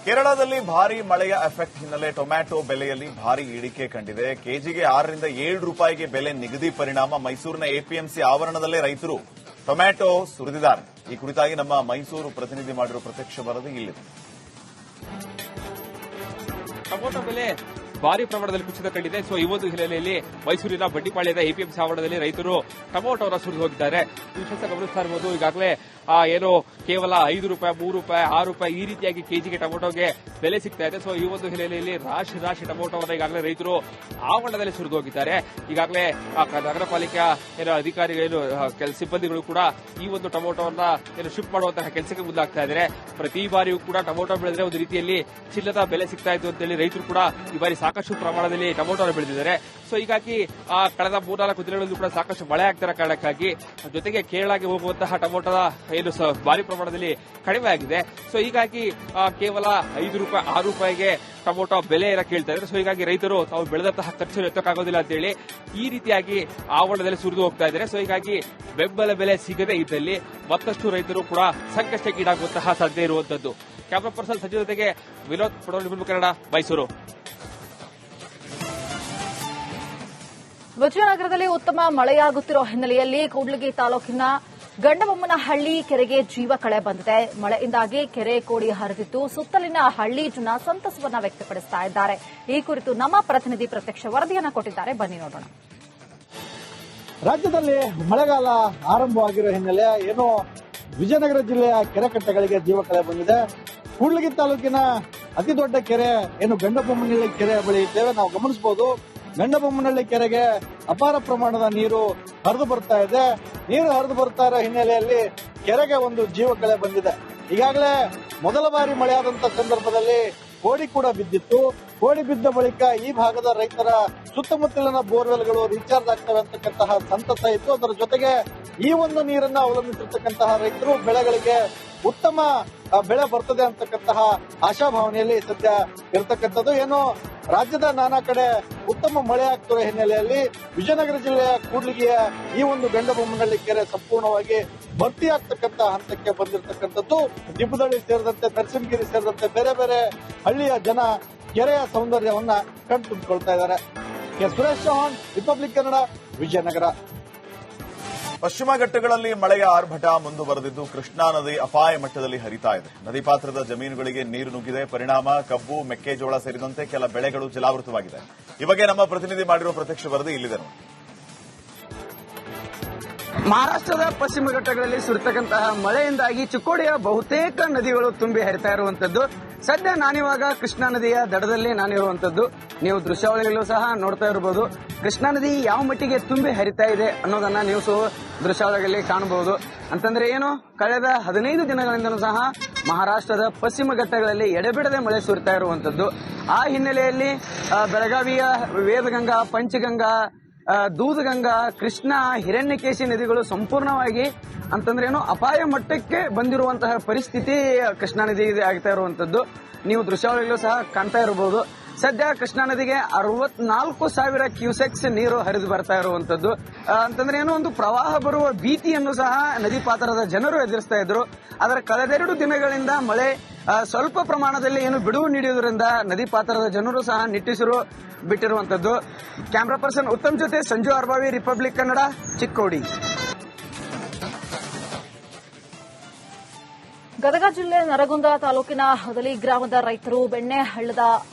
ಕೇರಳದಲ್ಲಿ ಭಾರೀ ಮಳೆಯ ಎಫೆಕ್ಟ್ ಹಿನ್ನೆಲೆ ಟೊಮ್ಯಾಟೊ ಬೆಲೆಯಲ್ಲಿ ಭಾರೀ ಇಳಿಕೆ ಕಂಡಿದೆ. ಕೆಜಿಗೆ 6 ರಿಂದ 7 ರೂಪಾಯಿಗೆ ಬೆಲೆ ನಿಗದಿ ಪರಿಣಾಮ ಮೈಸೂರಿನ ಎಪಿಎಂಸಿ ಆವರಣದಲ್ಲೇ ರೈತರು ಟೊಮ್ಯಾಟೊ ಸುರಿದಿದ್ದಾರೆ. ಈ ಕುರಿತಾಗಿ ನಮ್ಮ ಮೈಸೂರು ಪ್ರತಿನಿಧಿ ಮಾಡಿರುವ ಪ್ರತ್ಯಕ್ಷ ವರದಿ ಇಲ್ಲಿದೆ. ಟೊಮ್ಯಾಟೊ ಬೆಲೆ ಭಾರಿ ಪ್ರಮಾಣದಲ್ಲಿ ಕುಸಿತ ಕಂಡಿದೆ. ಈ ಒಂದು ಹಿನ್ನೆಲೆಯಲ್ಲಿ ಮೈಸೂರಿನ ಬಂಡಿಪಾಳ್ಯದ ಎಪಿಎಂಸಿ ಆವರಣದಲ್ಲಿ ರೈತರು ಟೊಮ್ಯಾಟೋವನ್ನು ಸುರಿದು ಹೋಗಿದ್ದಾರೆ. ವಿಶೇಷ ಗಮನಿಸ್ತಾ ಇರಬಹುದು. ಈಗಾಗಲೇ ಏನು ಕೇವಲ 5 ರೂಪಾಯಿ, 3 ರೂಪಾಯಿ, 6 ರೂಪಾಯಿ ಈ ರೀತಿಯಾಗಿ ಕೆಜಿಗೆ ಟೊಮ್ಯಾಟೋಗೆ ಬೆಲೆ ಸಿಗ್ತಾ ಇದೆ. ಈ ಒಂದು ಹಿನ್ನೆಲೆಯಲ್ಲಿ ರಾಶಿ ಟೊಮ್ಯಾಟೋವನ್ನು ಈಗಾಗಲೇ ರೈತರು ಆವರಣದಲ್ಲಿ ಸುರಿದು ಹೋಗಿದ್ದಾರೆ. ಈಗಾಗಲೇ ನಗರ ಪಾಲಿಕೆ ಅಧಿಕಾರಿಗಳು ಸಿಬ್ಬಂದಿಗಳು ಕೂಡ ಈ ಒಂದು ಟೊಮ್ಯಾಟೋವನ್ನು ಶಿಫ್ಟ್ ಮಾಡುವಂತಹ ಕೆಲಸಕ್ಕೆ ಮುಂದಾಗ್ತಾ ಇದ್ದಾರೆ. ಪ್ರತಿ ಬಾರಿಯೂ ಕೂಡ ಟೊಮ್ಯಾಟೋ ಬೆಳೆದ್ರೆ ಒಂದು ರೀತಿಯಲ್ಲಿ ಚಿಲ್ಲದ ಬೆಲೆ ಸಿಗ್ತಾ ಇತ್ತು ಅಂತೇಳಿ ರೈತರು ಕೂಡ ಈ ಬಾರಿ ಸಾಕಷ್ಟು ಪ್ರಮಾಣದಲ್ಲಿ ಟೊಮ್ಯಾಟೋ ಬೆಳೆದಿದ್ದಾರೆ. ಹೀಗಾಗಿ ಕಳೆದ 3-4 ದಿನಗಳಲ್ಲೂ ಕೂಡ ಸಾಕಷ್ಟು ಮಳೆ ಆಗ್ತಿರೋ ಕಾರಣಕ್ಕಾಗಿ ಜೊತೆಗೆ ಕೇರಳಕ್ಕೆ ಹೋಗುವಂತಹ ಟೊಮ್ಯಾಟೋದ ಏನು ಭಾರಿ ಪ್ರಮಾಣದಲ್ಲಿ ಕಡಿಮೆ ಆಗಿದೆ. ಹೀಗಾಗಿ ಕೇವಲ 5 ರೂಪಾಯಿ, 6 ರೂಪಾಯಿಗೆ ಟೊಮ್ಯಾಟೋ ಬೆಲೆ ಕೇಳ್ತಾ ಇದ್ದಾರೆ. ಹೀಗಾಗಿ ರೈತರು ತಾವು ಬೆಳೆದಂತಹ ಖರ್ಚನ್ನು ಎತ್ತಕ್ಕಾಗೋದಿಲ್ಲ ಅಂತೇಳಿ ಈ ರೀತಿಯಾಗಿ ಆವರಣದಲ್ಲಿ ಸುರಿದು ಹೋಗ್ತಾ ಇದ್ದಾರೆ. ಹೀಗಾಗಿ ಬೆಂಬಲ ಬೆಲೆ ಸಿಗದೇ ಇದ್ದಲ್ಲಿ ಮತ್ತಷ್ಟು ರೈತರು ಕೂಡ ಸಂಕಷ್ಟಕ್ಕೆ ಈಡಾಗುವಂತಹ ಸಾಧ್ಯತೆ ಇರುವಂತದ್ದು. ಕ್ಯಾಮರಾ ಪರ್ಸನ್ ಸಂಜೆ ಜೊತೆಗೆ ವಿನೋದ್ ಪಡೋಲ್, ಕನ್ನಡ, ಮೈಸೂರು. ವಿಜಯನಗರದಲ್ಲಿ ಉತ್ತಮ ಮಳೆಯಾಗುತ್ತಿರುವ ಹಿನ್ನೆಲೆಯಲ್ಲಿ ಕೂಡ್ಲಿಗಿ ತಾಲೂಕಿನ ಗಂಡಬೊಮ್ಮನಹಳ್ಳಿ ಕೆರೆಗೆ ಜೀವ ಕಳೆ ಬಂದಿದೆ. ಮಳೆಯಿಂದಾಗಿ ಕೆರೆ ಕೋಡಿ ಹರಿದಿದ್ದು ಸುತ್ತಲಿನ ಹಳ್ಳಿ ಜನ ಸಂತಸವನ್ನ ವ್ಯಕ್ತಪಡಿಸುತ್ತಾ ಇದ್ದಾರೆ. ಈ ಕುರಿತು ನಮ್ಮ ಪ್ರತಿನಿಧಿ ಪ್ರತ್ಯಕ್ಷ ವರದಿಯನ್ನು ಕೊಟ್ಟಿದ್ದಾರೆ. ಬನ್ನಿ ನೋಡೋಣ. ರಾಜ್ಯದಲ್ಲಿ ಮಳೆಗಾಲ ಆರಂಭವಾಗಿರುವ ಹಿನ್ನೆಲೆ ಏನು ವಿಜಯನಗರ ಜಿಲ್ಲೆಯ ಕೆರೆಕಟ್ಟೆಗಳಿಗೆ ಜೀವ ಕಳೆ ಬಂದಿದೆ. ಕೂಡ್ಲಿಗಿ ತಾಲೂಕಿನ ಅತಿ ದೊಡ್ಡ ಕೆರೆ ಏನು ಗಂಡಬೊಮ್ಮನಹಳ್ಳಿ ಕೆರೆ ಬಳಿ ಇದ್ದೇವೆ. ನಾವು ಗಮನಿಸಬಹುದು, ಗಂಡಬೊಮ್ಮನಹಳ್ಳಿ ಕೆರೆಗೆ ಅಪಾರ ಪ್ರಮಾಣದ ನೀರು ಹರಿದು ಬರ್ತಾ ಇದೆ. ನೀರು ಹರಿದು ಬರ್ತಾ ಇರೋ ಹಿನ್ನೆಲೆಯಲ್ಲಿ ಕೆರೆಗೆ ಒಂದು ಜೀವ ಕಳೆ ಬಂದಿದೆ. ಈಗಾಗಲೇ ಮೊದಲ ಬಾರಿ ಮಳೆಯಾದಂತ ಸಂದರ್ಭದಲ್ಲಿ ಕೋಡಿ ಕೂಡ ಬಿದ್ದಿತ್ತು. ಕೋಡಿ ಬಿದ್ದ ಬಳಿಕ ಈ ಭಾಗದ ರೈತರ ಸುತ್ತಮುತ್ತಲಿನ ಬೋರ್ವೆಲ್ಗಳು ರೀಚಾರ್ಜ್ ಆಗ್ತವೆ ಅಂತಕ್ಕಂತಹ ಸಂತಸ ಇತ್ತು. ಅದರ ಜೊತೆಗೆ ಈ ಒಂದು ನೀರನ್ನ ಅವಲಂಬಿಸಿರ್ತಕ್ಕಂತಹ ರೈತರು ಬೆಳೆಗಳಿಗೆ ಉತ್ತಮ ಬೆಳೆ ಬರ್ತದೆ ಅಂತಕ್ಕಂತಹ ಆಶಾಭಾವನೆಯಲ್ಲಿ ಸದ್ಯ ಇರತಕ್ಕಂಥದ್ದು. ಏನು ರಾಜ್ಯದ ನಾನಾ ಕಡೆ ಉತ್ತಮ ಮಳೆ ಆಗ್ತಿರೋ ಹಿನ್ನೆಲೆಯಲ್ಲಿ ವಿಜಯನಗರ ಜಿಲ್ಲೆಯ ಕೂಡ್ಲಿಗಿಯ ಈ ಒಂದು ಗಂಡಬೊಮ್ಮನಹಳ್ಳಿ ಕೆರೆ ಸಂಪೂರ್ಣವಾಗಿ ಭರ್ತಿ ಆಗ್ತಕ್ಕಂಥ ಹಂತಕ್ಕೆ ಬಂದಿರತಕ್ಕಂಥದ್ದು. ದಿಬ್ಬದಳ್ಳಿ ಸೇರಿದಂತೆ ನರಸಿಂಹಗಿರಿ ಸೇರಿದಂತೆ ಬೇರೆ ಬೇರೆ ಹಳ್ಳಿಯ ಜನ ಕೆರೆಯ ಸೌಂದರ್ಯವನ್ನ ಕಣ್ತುಂಬಿಕೊಳ್ತಾ ಇದ್ದಾರೆ. ಸುರೇಶ್ ಚೌಹಾಣ್, ರಿಪಬ್ಲಿಕ್ ಕನ್ನಡ, ವಿಜಯನಗರ. ಪಶ್ಚಿಮ ಘಟ್ಟಗಳಲ್ಲಿ ಮಳೆಯ ಆರ್ಭಟ ಮುಂದುವರೆದಿದ್ದು ಕೃಷ್ಣಾ ನದಿ ಅಪಾಯ ಮಟ್ಟದಲ್ಲಿ ಹರಿತಾ ಇದೆ. ನದಿ ಪಾತ್ರದ ಜಮೀನುಗಳಿಗೆ ನೀರು ನುಗ್ಗಿದೆ. ಪರಿಣಾಮ ಕಬ್ಬು, ಮೆಕ್ಕೆಜೋಳ ಸೇರಿದಂತೆ ಕೆಲ ಬೆಳೆಗಳು ಜಲಾವೃತವಾಗಿದೆ. ಈ ಬಗ್ಗೆ ನಮ್ಮ ಪ್ರತಿನಿಧಿ ಮಾಡಿರುವ ಪ್ರತ್ಯಕ್ಷ ವರದಿ ಇಲ್ಲಿದೆ ನೋಡಿ. ಮಹಾರಾಷ್ಟ್ರದ ಪಶ್ಚಿಮ ಘಟ್ಟಗಳಲ್ಲಿ ಸುರಿತಕ್ಕಂತಹ ಮಳೆಯಿಂದಾಗಿ ಚಿಕ್ಕೋಡಿಯ ಬಹುತೇಕ ನದಿಗಳು ತುಂಬಿ ಹರಿತಾ ಇರುವಂತದ್ದು. ಸದ್ಯ ನಾನಿವಾಗ ಕೃಷ್ಣಾ ನದಿಯ ದಡದಲ್ಲಿ ನಾನಿರುವಂತದ್ದು. ನೀವು ದೃಶ್ಯಾವಳಿಗಳಲ್ಲೂ ಸಹ ನೋಡ್ತಾ ಇರಬಹುದು. ಕೃಷ್ಣಾ ನದಿ ಯಾವ ಮಟ್ಟಿಗೆ ತುಂಬಿ ಹರಿತಾ ಇದೆ ಅನ್ನೋದನ್ನ ನೀವು ದೃಶ್ಯಾವಳಿಗಳಲ್ಲಿ ಕಾಣಬಹುದು. ಅಂತಂದ್ರೆ ಏನು, ಕಳೆದ 15 ದಿನಗಳಿಂದಲೂ ಸಹ ಮಹಾರಾಷ್ಟ್ರದ ಪಶ್ಚಿಮ ಘಟ್ಟಗಳಲ್ಲಿ ಎಡೆಬಿಡದೆ ಮಳೆ ಸುರಿತಾ ಇರುವಂತದ್ದು. ಆ ಹಿನ್ನೆಲೆಯಲ್ಲಿ ಬೆಳಗಾವಿಯ ವೇದಗಂಗಾ, ಪಂಚಗಂಗಾ, ದೂದಗಂಗಾ, ಕೃಷ್ಣ, ಹಿರಣ್ಯಕೇಶಿ ನದಿಗಳು ಸಂಪೂರ್ಣವಾಗಿ ಅಂತಂದ್ರೇನು ಅಪಾಯ ಮಟ್ಟಕ್ಕೆ ಬಂದಿರುವಂತಹ ಪರಿಸ್ಥಿತಿ ಕೃಷ್ಣಾ ನದಿಗೆ ಆಗ್ತಾ ಇರುವಂತದ್ದು. ನೀವು ದೃಶ್ಯಾವಳಿಗಳು ಸಹ ಕಾಣ್ತಾ ಇರಬಹುದು. ಸದ್ಯ ಕೃಷ್ಣಾ ನದಿಗೆ 64,000 ಕ್ಯೂಸೆಕ್ಸ್ ನೀರು ಹರಿದು ಬರ್ತಾ ಇರುವಂತದ್ದು. ಅಂತಂದ್ರೆ ಏನೋ ಒಂದು ಪ್ರವಾಹ ಬರುವ ಭೀತಿಯನ್ನು ಸಹ ನದಿ ಪಾತ್ರದ ಜನರು ಎದುರಿಸ್ತಾ ಇದ್ರು. ಅದರ ಕಳೆದೆರಡು ದಿನಗಳಿಂದ ಮಳೆ ಸ್ವಲ್ಪ ಪ್ರಮಾಣದಲ್ಲಿ ಏನು ಬಿಡುವು ನೀಡುವುದರಿಂದ ನದಿ ಪಾತ್ರದ ಜನರು ಸಹ ನಿಟ್ಟುಸಿರು ಬಿಟ್ಟಿರುವಂತದ್ದು. ಕ್ಯಾಮರಾ ಪರ್ಸನ್ ಉತ್ತಮ್ ಜೊತೆ ಸಂಜು ಅರ್ಬಾವಿ, ರಿಪಬ್ಲಿಕ್ ಕನ್ನಡ, ಚಿಕ್ಕೋಡಿ. ಗದಗ ಜಿಲ್ಲೆ ನರಗುಂದ ತಾಲೂಕಿನ ಹದಲಿ ಗ್ರಾಮದ ರೈತರು ಬೆಣ್ಣೆ ಹಳ್ಳದ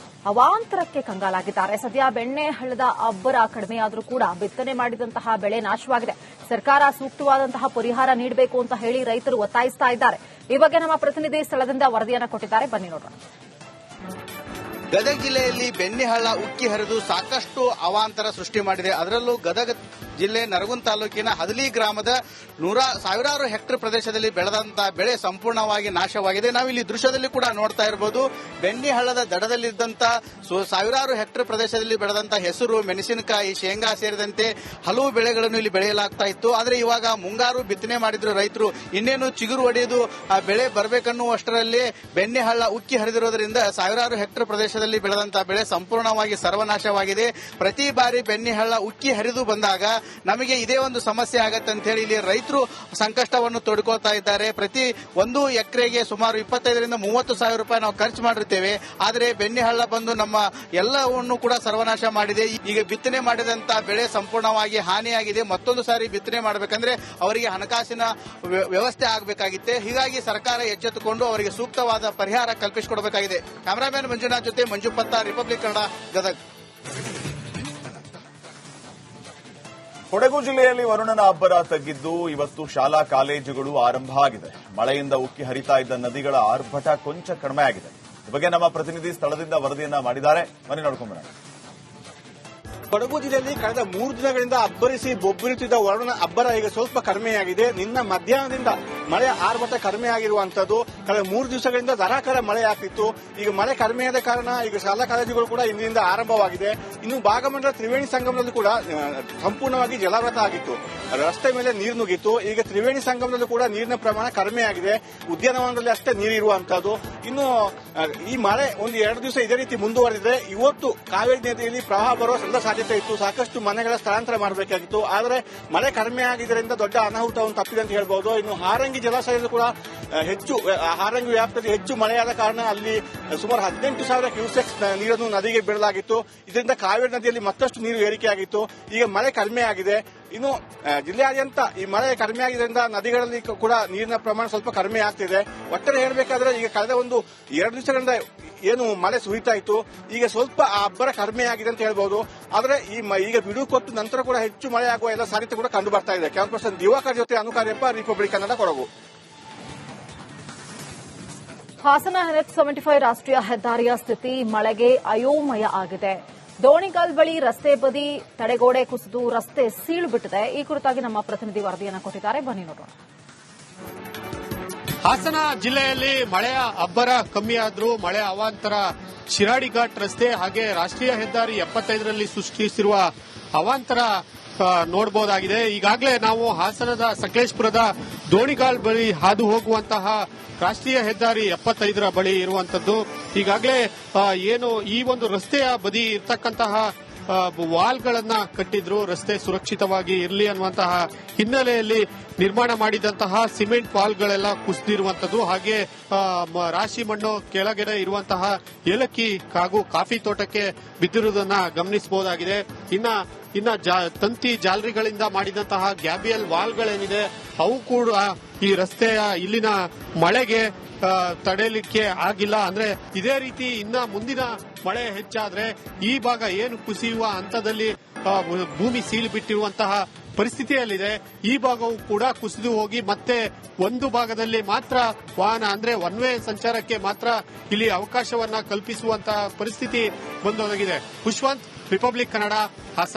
ಅವಾಂತರಕ್ಕೆ ಕಂಗಾಲಾಗಿದ್ದಾರೆ. ಸದ್ಯ ಬೆಣ್ಣೆ ಹಳ್ಳದ ಅಬ್ಬರ ಕಡಿಮೆಯಾದರೂ ಕೂಡ ಬಿತ್ತನೆ ಮಾಡಿದಂತಹ ಬೆಳೆ ನಾಶವಾಗಿದೆ. ಸರ್ಕಾರ ಸೂಕ್ತವಾದಂತಹ ಪರಿಹಾರ ನೀಡಬೇಕು ಅಂತ ಹೇಳಿ ರೈತರು ಒತ್ತಾಯಿಸ್ತಾ ಇದ್ದಾರೆ. ಈ ಬಗ್ಗೆ ನಮ್ಮ ಪ್ರತಿನಿಧಿ ಸ್ಥಳದಿಂದ ವರದಿಯನ್ನು ಕೊಟ್ಟಿದ್ದಾರೆ. ಬನ್ನಿ ನೋಡೋಣ. ಗದಗ ಜಿಲ್ಲೆಯಲ್ಲಿ ಬೆಣ್ಣೆಹಳ್ಳ ಉಕ್ಕಿ ಹರಿದು ಸಾಕಷ್ಟು ಅವಾಂತರ ಸೃಷ್ಟಿ ಮಾಡಿದೆ. ಅದರಲ್ಲೂ ಗದಗ ಜಿಲ್ಲೆ ನರಗುಂದ ತಾಲೂಕಿನ ಹದಲಿ ಗ್ರಾಮದ ಸಾವಿರಾರು ಹೆಕ್ಟೇರ್ ಪ್ರದೇಶದಲ್ಲಿ ಬೆಳೆದಂತಹ ಬೆಳೆ ಸಂಪೂರ್ಣವಾಗಿ ನಾಶವಾಗಿದೆ. ನಾವಿಲ್ಲಿ ದೃಶ್ಯದಲ್ಲಿ ಕೂಡ ನೋಡ್ತಾ ಇರಬಹುದು. ಬೆಣ್ಣೆಹಳ್ಳದ ದಡದಲ್ಲಿದ್ದಂತ ಸಾವಿರಾರು ಹೆಕ್ಟೇರ್ ಪ್ರದೇಶದಲ್ಲಿ ಬೆಳೆದಂತಹ ಹೆಸರು, ಮೆಣಸಿನಕಾಯಿ, ಶೇಂಗಾ ಸೇರಿದಂತೆ ಹಲವು ಬೆಳೆಗಳನ್ನು ಇಲ್ಲಿ ಬೆಳೆಯಲಾಗ್ತಾ ಇತ್ತು. ಆದರೆ ಇವಾಗ ಮುಂಗಾರು ಬಿತ್ತನೆ ಮಾಡಿದ್ರು ರೈತರು. ಇನ್ನೇನು ಚಿಗುರು ಒಡೆಯುವುದು ಬೆಳೆ ಬರಬೇಕನ್ನುವಷ್ಟರಲ್ಲಿ ಬೆಣ್ಣೆಹಳ್ಳ ಉಕ್ಕಿ ಹರಿದಿರೋದ್ರಿಂದ ಸಾವಿರಾರು ಹೆಕ್ಟೇರ್ ಪ್ರದೇಶದಲ್ಲಿ ಬೆಳೆದಂತಹ ಬೆಳೆ ಸಂಪೂರ್ಣವಾಗಿ ಸರ್ವನಾಶವಾಗಿದೆ. ಪ್ರತಿ ಬಾರಿ ಬೆಣ್ಣೆಹಳ್ಳ ಉಕ್ಕಿ ಹರಿದು ಬಂದಾಗ ನಮಗೆ ಇದೇ ಒಂದು ಸಮಸ್ಯೆ ಆಗತ್ತೆ ಅಂತ ಹೇಳಿ ಇಲ್ಲಿ ರೈತರು ಸಂಕಷ್ಟವನ್ನು ತೊಡ್ಕೊಳ್ತಾ ಇದ್ದಾರೆ. ಪ್ರತಿ 1 ಎಕರೆಗೆ ಸುಮಾರು 25ರಿಂದ 30 ಸಾವಿರ ರೂಪಾಯಿ ನಾವು ಖರ್ಚು ಮಾಡಿರ್ತೇವೆ. ಆದರೆ ಬೆಣ್ಣೆಹಳ್ಳ ಬಂದು ನಮ್ಮ ಎಲ್ಲವನ್ನು ಕೂಡ ಸರ್ವನಾಶ ಮಾಡಿದೆ. ಈಗ ಬಿತ್ತನೆ ಮಾಡಿದಂತ ಬೆಳೆ ಸಂಪೂರ್ಣವಾಗಿ ಹಾನಿಯಾಗಿದೆ. ಮತ್ತೊಂದು ಸಾರಿ ಬಿತ್ತನೆ ಮಾಡಬೇಕಂದ್ರೆ ಅವರಿಗೆ ಹಣಕಾಸಿನ ವ್ಯವಸ್ಥೆ ಆಗಬೇಕಾಗಿತ್ತೆ. ಹೀಗಾಗಿ ಸರ್ಕಾರ ಎಚ್ಚೆತ್ತುಕೊಂಡು ಅವರಿಗೆ ಸೂಕ್ತವಾದ ಪರಿಹಾರ ಕಲ್ಪಿಸಿಕೊಡಬೇಕಾಗಿದೆ. ಕ್ಯಾಮರಾಮನ್ ಮಂಜುನಾಥ್ ಜೊತೆ ಮಂಜು ಪತ್ತ, ರಿಪಬ್ಲಿಕ್ ಕನ್ನಡ, ಗದಗ್. ಕೊಡಗು ಜಿಲ್ಲೆಯಲ್ಲಿ ವರುಣನ ಅಬ್ಬರ ತಗ್ಗಿದ್ದು ಇವತ್ತು ಶಾಲಾ ಕಾಲೇಜುಗಳು ಆರಂಭ ಆಗಿದೆ. ಮಳೆಯಿಂದ ಉಕ್ಕಿ ಹರಿತಾ ಇದ್ದ ನದಿಗಳ ಆರ್ಭಟ ಕೊಂಚ ಕಡಿಮೆ ಆಗಿದೆ. ಈ ಬಗ್ಗೆ ನಮ್ಮ ಪ್ರತಿನಿಧಿ ಸ್ಥಳದಿಂದ ವರದಿಯನ್ನ ಮಾಡಿದ್ದಾರೆ. ಬನ್ನಿ ನೋಡ್ಕೊಂಡ್ಬರೋಣ. ಕೊಡಗು ಜಿಲ್ಲೆಯಲ್ಲಿ ಕಳೆದ 3 ದಿನಗಳಿಂದ ಅಬ್ಬರಿಸಿ ಬೊಬ್ಬರಿಯುತ್ತಿದ್ದ ವರುಣನ ಅಬ್ಬರ ಈಗ ಸ್ವಲ್ಪ ಕಡಿಮೆಯಾಗಿದೆ. ನಿನ್ನ ಮಧ್ಯಾಹ್ನದಿಂದ ಮಳೆ ಆರ್ಭಟ ಕಡಿಮೆ ಆಗಿರುವಂತದ್ದು. ಕಳೆದ 3 ದಿವಸಗಳಿಂದ ಧಾರಾಕಾರ ಮಳೆ ಆಗ್ತಿತ್ತು. ಈಗ ಮಳೆ ಕಡಿಮೆಯಾದ ಕಾರಣ ಈಗ ಶಾಲಾ ಕಾಲೇಜುಗಳು ಕೂಡ ಇಂದಿನಿಂದ ಆರಂಭವಾಗಿದೆ. ಇನ್ನು ಭಾಗಮಂಡಲ ತ್ರಿವೇಣಿ ಸಂಗಮದಲ್ಲಿ ಕೂಡ ಸಂಪೂರ್ಣವಾಗಿ ಜಲಾವೃತ ಆಗಿತ್ತು. ರಸ್ತೆ ಮೇಲೆ ನೀರು ನುಗ್ಗಿತ್ತು. ಈಗ ತ್ರಿವೇಣಿ ಸಂಗಮದಲ್ಲೂ ಕೂಡ ನೀರಿನ ಪ್ರಮಾಣ ಕಡಿಮೆಯಾಗಿದೆ. ಉದ್ಯಾನವನದಲ್ಲಿ ಅಷ್ಟೇ ನೀರಿರುವಂತದ್ದು. ಇನ್ನು ಈ ಮಳೆ ಒಂದು 2 ದಿವಸ ಇದೇ ರೀತಿ ಮುಂದುವರೆದಿದೆ. ಇವತ್ತು ಕಾವೇರಿ ನದಿಯಲ್ಲಿ ಪ್ರವಾಹ ಬರುವ ಎಲ್ಲ ಸಾಧ್ಯತೆ ಇತ್ತು. ಸಾಕಷ್ಟು ಮನೆಗಳ ಸ್ಥಳಾಂತರ ಮಾಡಬೇಕಾಗಿತ್ತು. ಆದರೆ ಮಳೆ ಕಡಿಮೆ ಆಗಿದ್ದರಿಂದ ದೊಡ್ಡ ಅನಾಹುತವನ್ನು ತಪ್ಪಿದೆ ಅಂತ ಹೇಳ್ಬಹುದು. ಇನ್ನು ಹಾರಂಗಿ ಜಲಾಶಯದಲ್ಲಿ ಕೂಡ ಹಾರಂಗಿ ವ್ಯಾಪ್ತಿಯಲ್ಲಿ ಹೆಚ್ಚು ಮಳೆಯಾದ ಕಾರಣ ಅಲ್ಲಿ ಸುಮಾರು 18,000 ಕ್ಯೂಸೆಕ್ಸ್ ನೀರನ್ನು ನದಿಗೆ ಬಿಡಲಾಗಿತ್ತು. ಇದರಿಂದ ಕಾವೇರಿ ನದಿಯಲ್ಲಿ ಮತ್ತಷ್ಟು ನೀರು ಏರಿಕೆಯಾಗಿತ್ತು. ಈಗ ಮಳೆ ಕಡಿಮೆ ಆಗಿದೆ. ಇನ್ನು ಜಿಲ್ಲೆಯಾದ್ಯಂತ ಈ ಮಳೆ ಕಡಿಮೆ ಆಗಿದ್ದರಿಂದ ನದಿಗಳಲ್ಲಿ ಕೂಡ ನೀರಿನ ಪ್ರಮಾಣ ಸ್ವಲ್ಪ ಕಡಿಮೆ ಆಗ್ತಿದೆ. ಒಟ್ಟಾರೆ ಹೇಳಬೇಕಾದ್ರೆ ಈಗ ಕಳೆದ 2 ದಿವಸಗಳಿಂದ ಏನು ಮಳೆ ಸುರಿತಾ ಇತ್ತು, ಈಗ ಸ್ವಲ್ಪ ಆ ಅಬ್ಬರ ಕಡಿಮೆ ಆಗಿದೆ ಅಂತ ಹೇಳ್ಬಹುದು. ಆದರೆ ಈಗ ಬಿಡುವು ಕೊಟ್ಟು ನಂತರ ಕೂಡ ಹೆಚ್ಚು ಮಳೆ ಆಗುವ ಎಲ್ಲ ಸಾಧ್ಯತೆ ಕೂಡ ಕಂಡು ಬರ್ತಾ ಇದೆ. ಕ್ಯಾಮರಾ ಪರ್ಸನ್ ದಿವಾಕರ್ ಜೊತೆ ಅನುಕಾರ್ಯಪ್ಪ, ರಿಪಬ್ಲಿಕ್ ಕನ್ನಡ, ಕೊಡಗು. ಹಾಸನ NH75 ರಾಷ್ಟ್ರೀಯ ಹೆದ್ದಾರಿಯ ಸ್ಥಿತಿ ಮಳೆಗೆ ಅಯೋಮಯ ಆಗಿದೆ. ದೋಣಿಗಲ್ ಬಳಿ ರಸ್ತೆ ಬದಿ ತಡೆಗೋಡೆ ಕುಸಿದು ರಸ್ತೆ ಸೀಳು ಬಿಟ್ಟಿದೆ. ಈ ಕುರಿತಾಗಿ ನಮ್ಮ ಪ್ರತಿನಿಧಿ ವರದಿಯನ್ನು ಕೊಟ್ಟಿದ್ದಾರೆ. ಬನ್ನಿ ನೋಡೋಣ. ಹಾಸನ ಜಿಲ್ಲೆಯಲ್ಲಿ ಮಳೆಯ ಅಬ್ಬರ ಕಮ್ಮಿಯಾದ್ರೂ ಮಳೆ ಅವಾಂತರ ಶಿರಾಡಿ ಘಾಟ್ ರಸ್ತೆ ಹಾಗೆ ರಾಷ್ಟ್ರೀಯ ಹೆದ್ದಾರಿ 75ರಲ್ಲಿ ಸೃಷ್ಟಿಸಿರುವ ಅವಾಂತರ ನೋಡಬಹುದಾಗಿದೆ. ಈಗಾಗಲೇ ನಾವು ಹಾಸನದ ಸಕಲೇಶಪುರದ ದೋಣಿಗಾಲ್ ಬಳಿ ಹಾದು ಹೋಗುವಂತಹ ರಾಷ್ಟ್ರೀಯ ಹೆದ್ದಾರಿ 75ರ ಬಳಿ ಇರುವಂತದ್ದು. ಈಗಾಗಲೇ ಏನು ಈ ಒಂದು ರಸ್ತೆಯ ಬದಿ ಇರ್ತಕ್ಕಂತಹ ವಾಲ್ಗಳನ್ನ ಕಟ್ಟಿದ್ರು, ರಸ್ತೆ ಸುರಕ್ಷಿತವಾಗಿ ಇರಲಿ ಅನ್ನುವಂತಹ ಹಿನ್ನೆಲೆಯಲ್ಲಿ ನಿರ್ಮಾಣ ಮಾಡಿದಂತಹ ಸಿಮೆಂಟ್ ವಾಲ್ಗಳೆಲ್ಲ ಕುಸಿದಿರುವಂತದ್ದು. ಹಾಗೆ ರಾಶಿ ಮಣ್ಣು ಕೆಳಗಡೆ ಇರುವಂತಹ ಏಲಕ್ಕಿ ಹಾಗೂ ಕಾಫಿ ತೋಟಕ್ಕೆ ಬಿದ್ದಿರುವುದನ್ನ ಗಮನಿಸಬಹುದಾಗಿದೆ. ಇನ್ನ ತಂತಿ ಜಾಲರಿಗಳಿಂದ ಮಾಡಿದಂತಹ ಗ್ಯಾಬಿಯಲ್ ವಾಲ್ಗಳೇನಿದೆ ಅವು ಕೂಡ ಈ ರಸ್ತೆಯ ಇಲ್ಲಿನ ಮಳೆಗೆ ತಡೆಯಲಿಕ್ಕೆ ಆಗಿಲ್ಲ. ಅಂದ್ರೆ ಇದೇ ರೀತಿ ಇನ್ನ ಮುಂದಿನ ಮಳೆ ಹೆಚ್ಚಾದ್ರೆ ಈ ಭಾಗ ಏನು ಕುಸಿಯುವ ಹಂತದಲ್ಲಿ ಭೂಮಿ ಸೀಳು ಬಿಟ್ಟಿರುವಂತಹ ಪರಿಸ್ಥಿತಿಯಲ್ಲಿದೆ. ಈ ಭಾಗವು ಕೂಡ ಕುಸಿದು ಹೋಗಿ ಮತ್ತೆ ಒಂದು ಭಾಗದಲ್ಲಿ ಮಾತ್ರ ವಾಹನ ಅಂದ್ರೆ ಒನ್ ವೇ ಸಂಚಾರಕ್ಕೆ ಮಾತ್ರ ಇಲ್ಲಿ ಅವಕಾಶವನ್ನ ಕಲ್ಪಿಸುವಂತಹ ಪರಿಸ್ಥಿತಿ ಬಂದೊದಗಿದೆ. ಪುಷ್ಪವಂತ್, ರಿಪಬ್ಲಿಕ್ ಕನ್ನಡ, ಹಾಸನ.